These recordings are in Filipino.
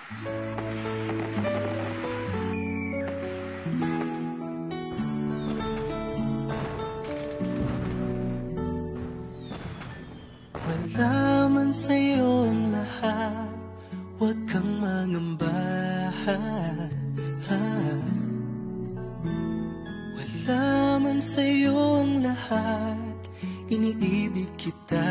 Wala man sa'yo ang lahat, huwag kang mangamba. Wala man sa'yo ang lahat, iniibig kita.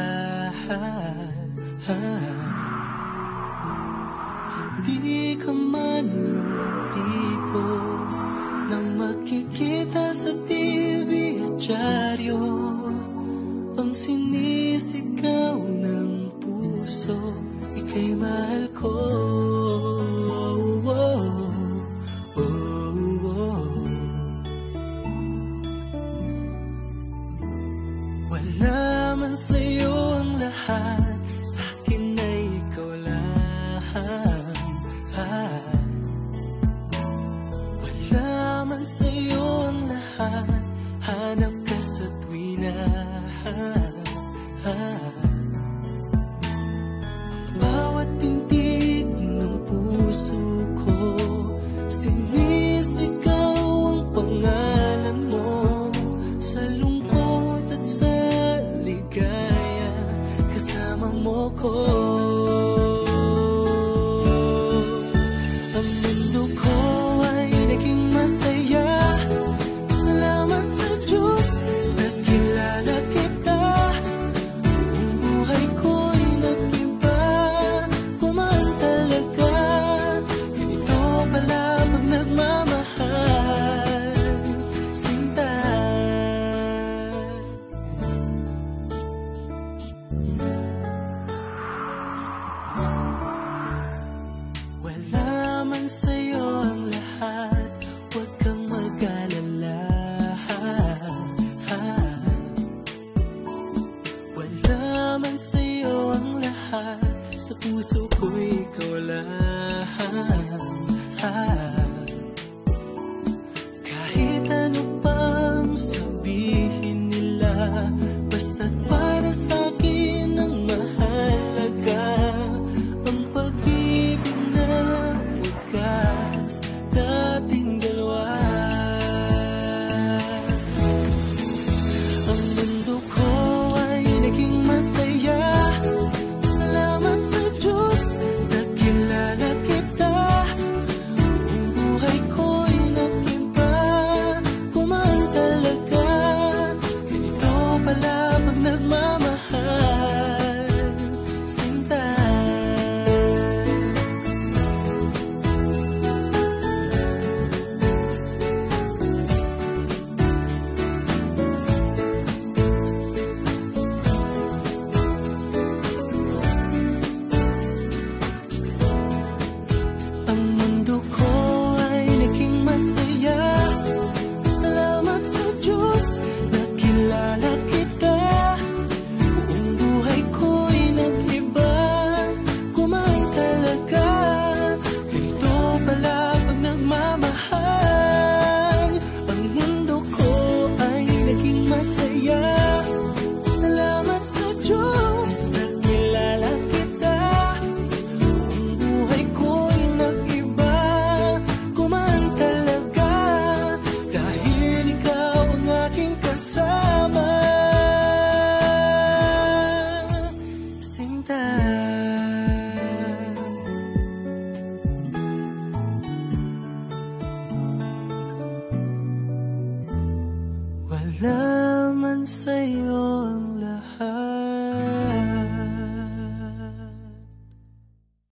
Hindi ka man yung tipo na makikita sa TV at dyaryo, ang sinisigaw ng puso, ika'y mahal ko. Wala man sa'yo ang lahat, sa'kin ay ikaw lang. Wala man sa'yo ang lahat, hanap ka sa tuwina. Bawat tintig ng puso ko, sinisigaw ang pangalan mo. Sa lungkot at sa ligaya, kasama mo ko. Ang mundo ko ay naging masaya, salamat sa Diyos, nakilala kita. Ang buhay ko'y nag-iba, kumaan talaga. Ganito pala pag nagmamahal, sinta. Wala man sa'yo ang lahat, huwag kang mag-alala. Wala man sa'yo ang lahat, sa puso ko'y ikaw lang. Kahit ano pang sabihin nila, basta't para sa'kin ang mahalaga, ang pag-ibig na wagas, dating dalawa. Ang mundo ko ay naging masaya, salamat sa Diyos, nakilala kita. Ang buhay ko'y nag-iba, kumaan talaga. Ganito pala pag nagmamahal, sinta. Ang mundo ko ay naging masaya, salamat sa Diyos, nakilala kita. Buong buhay ko'y nag-iba, kumaan talaga. Ganito pala pag nagmamahal. Ang mundo ko ay naging masaya, salamat sa Diyos, nakilala kita. Ang buhay ko'y nag-iba, kumaan talaga. Dahil ikaw ang aking kasama, sinta. Wala man sa'yo ang